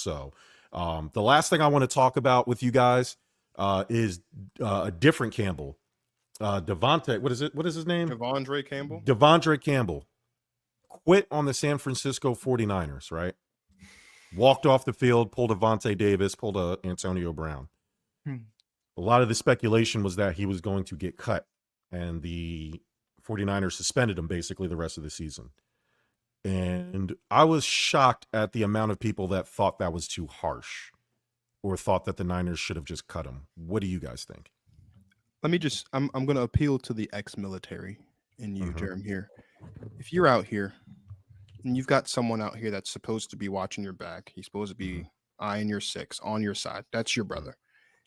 So the last thing I want to talk about with you guys is a different Campbell. Devontae, what is his name? De'Vondre Campbell. De'Vondre Campbell quit on the San Francisco 49ers, right? Walked off the field, pulled Avonte Davis, pulled Antonio Brown. A lot of the speculation was that he was going to get cut, and the 49ers suspended him basically the rest of the season. And I was shocked at the amount of people that thought that was too harsh or thought that the Niners should have just cut him. What do you guys think? Let me just, I'm going to appeal to the ex-military in you, Jerm, here. If you're out here and you've got someone out here that's supposed to be watching your back, he's supposed to be eyeing your six, on your side, that's your brother,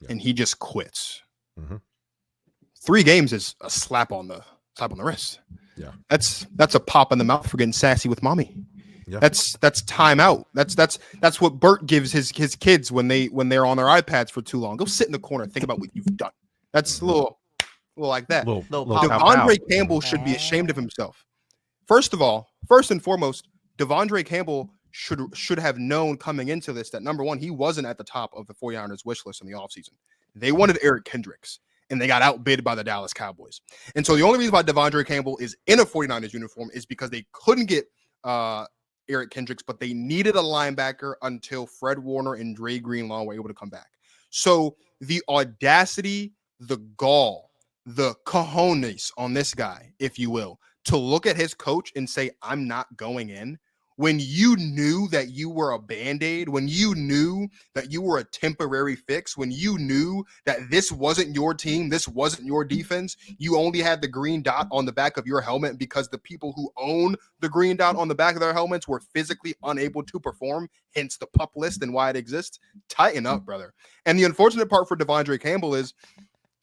and he just quits. 3 games is a slap on the wrist. Yeah, that's a pop in the mouth for getting sassy with mommy. Yeah. That's time out. That's what Bert gives his kids when they're on their iPads for too long. Go sit in the corner, think about what you've done. That's a little like that. De'Vondre Campbell should be ashamed of himself. First and foremost, De'Vondre Campbell should have known coming into this that, number one, he wasn't at the top of the 49ers wish list in the offseason. They wanted Eric Kendricks, and they got outbid by the Dallas Cowboys. And so the only reason why De'Vondre Campbell is in a 49ers uniform is because they couldn't get Eric Kendricks, but they needed a linebacker until Fred Warner and Dre Greenlaw were able to come back. So the audacity, the gall, the cojones on this guy, if you will, to look at his coach and say, I'm not going in, when you knew that you were a Band-Aid, when you knew that you were a temporary fix, when you knew that this wasn't your team, this wasn't your defense, you only had the green dot on the back of your helmet because the people who own the green dot on the back of their helmets were physically unable to perform, hence the PUP list and why it exists. Tighten up, brother. And the unfortunate part for De'Vondre Campbell is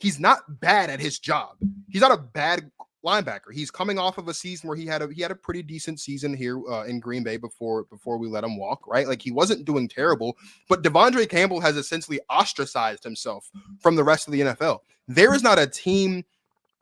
he's not bad at his job. He's not a bad linebacker. He's coming off of a season where he had a pretty decent season here in Green Bay before we let him walk, right? Like, he wasn't doing terrible, but De'Vondre Campbell has essentially ostracized himself from the rest of the NFL. There is not a team,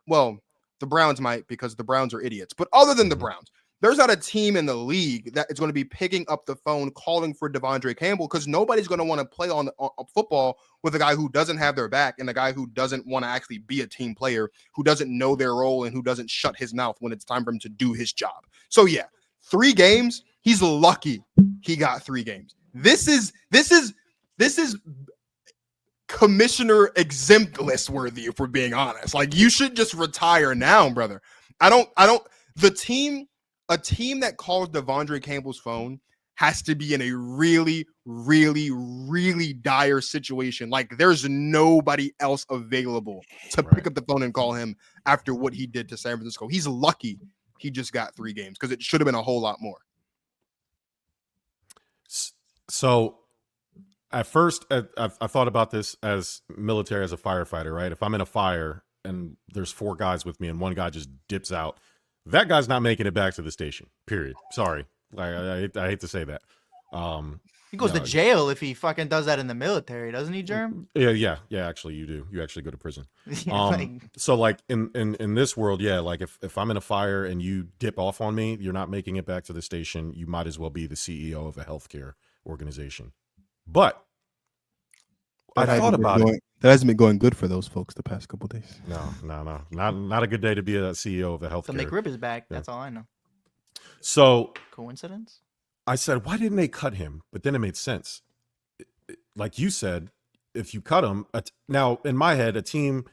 well, the Browns might, because the Browns are idiots, but other than the Browns, there's not a team in the league that is going to be picking up the phone calling for De'Vondre Campbell, because nobody's going to want to play on football with a guy who doesn't have their back and a guy who doesn't want to actually be a team player, who doesn't know their role and who doesn't shut his mouth when it's time for him to do his job. So yeah, 3 games. He's lucky he got 3 games. This is commissioner exempt list worthy, if we're being honest. Like, you should just retire now, brother. A team that calls De'Vondre Campbell's phone has to be in a really, really, really dire situation. Like, there's nobody else available to pick up the phone and call him after what he did to San Francisco. He's lucky he just got 3 games, because it should have been a whole lot more. So at first, I thought about this as military, as a firefighter, right? If I'm in a fire and there's 4 guys with me and one guy just dips out, that guy's not making it back to the station, period. Sorry. I hate to say that. He goes to jail if he fucking does that in the military, doesn't he, Jerm? Yeah. Actually, you do. You actually go to prison. Yeah, so like in this world, yeah, like if I'm in a fire and you dip off on me, you're not making it back to the station. You might as well be the CEO of a healthcare organization. But I thought about it. That hasn't been going good for those folks the past couple of days. No. Not a good day to be a CEO of a healthcare. So McRib is back. Yeah. That's all I know. So coincidence? I said, why didn't they cut him? But then it made sense. Like you said, if you cut him, now in my head, a team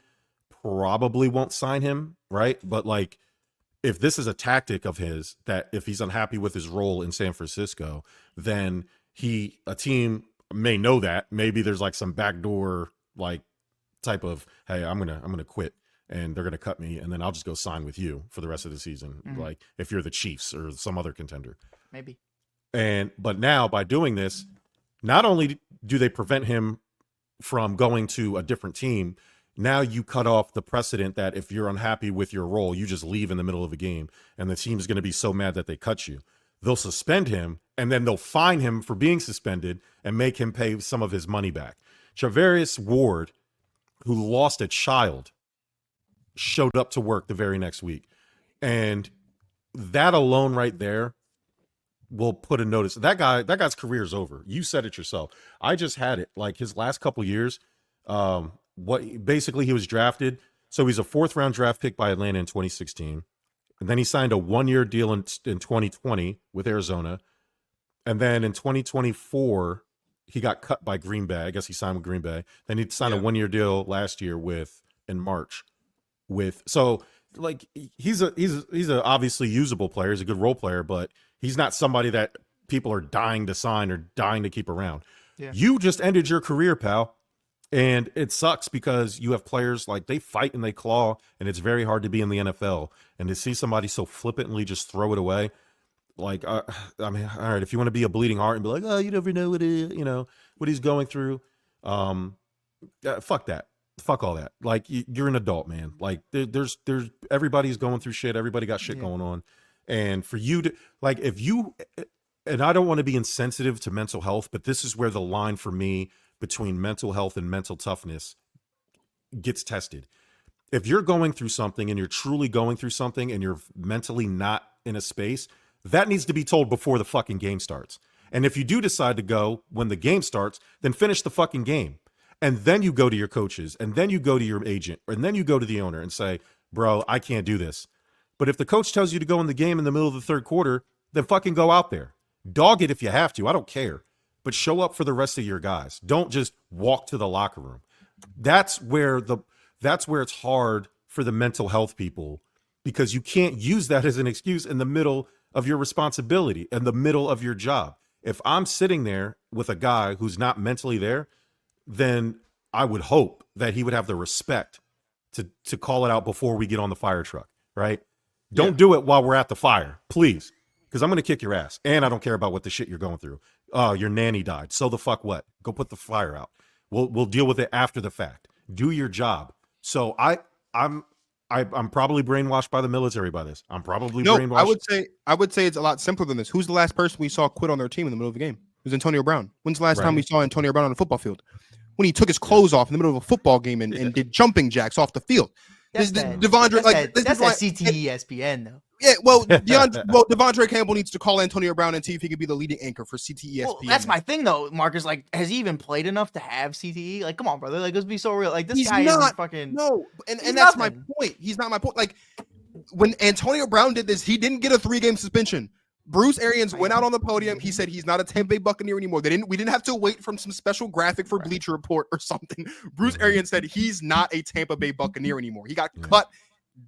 probably won't sign him, right? But like, if this is a tactic of his, that if he's unhappy with his role in San Francisco, then a team may know that. Maybe there's like some backdoor like type of, hey, I'm gonna quit and they're gonna cut me, and then I'll just go sign with you for the rest of the season. Like if you're the Chiefs or some other contender. Maybe. But now by doing this, not only do they prevent him from going to a different team, now you cut off the precedent that if you're unhappy with your role, you just leave in the middle of a game and the team is going to be so mad that they cut you. They'll suspend him and then they'll fine him for being suspended and make him pay some of his money back. Charvarius Ward, who lost a child, showed up to work the very next week. And that alone right there will put a notice. That guy's career is over. You said it yourself. I just had it. Like his last couple years, basically he was drafted. So he's a 4th-round draft pick by Atlanta in 2016. And then he signed a 1-year deal in 2020 with Arizona. And then in 2024, he got cut by Green Bay. I guess he signed with Green Bay. Then he signed a 1-year deal last year in March so like he's a obviously usable player. He's a good role player, but he's not somebody that people are dying to sign or dying to keep around. Yeah. You just ended your career, pal. And it sucks because you have players like they fight and they claw, and it's very hard to be in the NFL. And to see somebody so flippantly just throw it away, like, I mean, all right, if you want to be a bleeding heart and be like, oh, you never know what he's going through. Fuck that. Fuck all that. Like, you're an adult, man. Like, there's everybody's going through shit. Everybody got shit going on. And for you to, like, and I don't want to be insensitive to mental health, but this is where the line for me between mental health and mental toughness gets tested. If you're going through something and you're truly going through something and you're mentally not in a space, that needs to be told before the fucking game starts. And if you do decide to go when the game starts, then finish the fucking game. And then you go to your coaches, and then you go to your agent, and then you go to the owner and say, bro, I can't do this. But if the coach tells you to go in the game in the middle of the 3rd quarter, then fucking go out there. Dog it if you have to. I don't care. But show up for the rest of your guys. Don't just walk to the locker room. That's where it's hard for the mental health people, because you can't use that as an excuse in the middle of your responsibility, in the middle of your job. If I'm sitting there with a guy who's not mentally there, then I would hope that he would have the respect to call it out before we get on the fire truck, right? Don't do it while we're at the fire, please, because I'm going to kick your ass. And I don't care about what the shit you're going through. Oh, your nanny died. So the fuck what? Go put the fire out. We'll deal with it after the fact. Do your job. So I'm probably brainwashed by the military by this. I'm probably brainwashed. I would say it's a lot simpler than this. Who's the last person we saw quit on their team in the middle of the game? It was Antonio Brown. When's the last time we saw Antonio Brown on the football field? When he took his clothes off in the middle of a football game and did jumping jacks off the field. De'Vondre, that's that CTE ESPN though. Yeah, well, De'Vondre Campbell needs to call Antonio Brown and see if he could be the leading anchor for CTE ESPN. Well, that's my thing though, Marcus. Like, has he even played enough to have CTE? Like, come on, brother. Like, let's be so real. Like, this guy is fucking and that's my point. He's not my point. Like, when Antonio Brown did this, he didn't get a 3-game suspension. Bruce Arians went out on the podium. He said he's not a Tampa Bay Buccaneer anymore. We didn't have to wait for some special graphic for Bleacher Report or something. Bruce Arians said he's not a Tampa Bay Buccaneer anymore. He got cut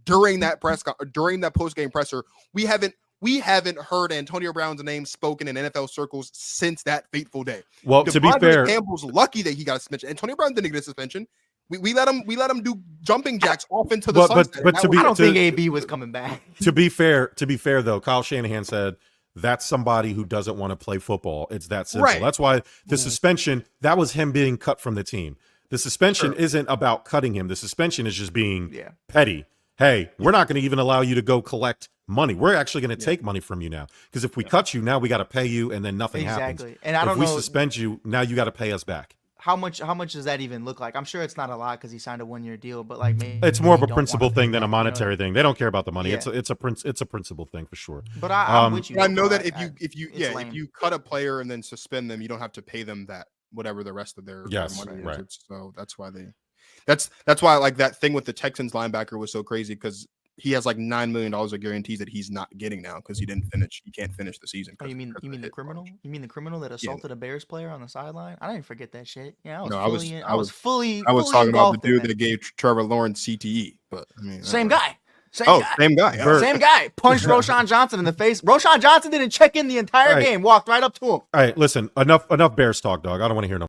during that post-game presser. We haven't heard Antonio Brown's name spoken in NFL circles since that fateful day. Well, to be fair, Campbell's lucky that he got a suspension. Antonio Brown didn't get a suspension. We let him do jumping jacks off into the sunset. But I don't think AB was coming back. To be fair though, Kyle Shanahan said that's somebody who doesn't want to play football. It's that simple. Right. That's why the suspension, that was him being cut from the team. The suspension isn't about cutting him. The suspension is just being petty. Hey, we're not going to even allow you to go collect money. We're actually going to take money from you now. Because if we cut you, now we got to pay you, and then nothing happens. And I don't know. If we suspend you, now you got to pay us back. How much does that even look like? I'm sure it's not a lot because he signed a 1-year deal, but like maybe it's more of a principle thing than a monetary thing. They don't care about the money. Yeah. It's a principle thing for sure. But I'm with you. I know that if you cut a player and then suspend them, you don't have to pay them that whatever the rest of their money is. Right. So that's why that's why like that thing with the Texans linebacker was so crazy, because he has like $9 million of guarantees that he's not getting now because he can't finish the season. Oh, you mean the criminal? You mean the criminal that assaulted a Bears player on the sideline? I didn't forget that shit. Yeah, I was fully talking about the dude that gave Trevor Lawrence CTE, but I mean, same guy. Same guy. Same guy. Punched Roshan Johnson in the face. Roshan Johnson didn't check in the entire game. Walked right up to him. All right, listen. Enough Bears talk, dog. I don't want to hear no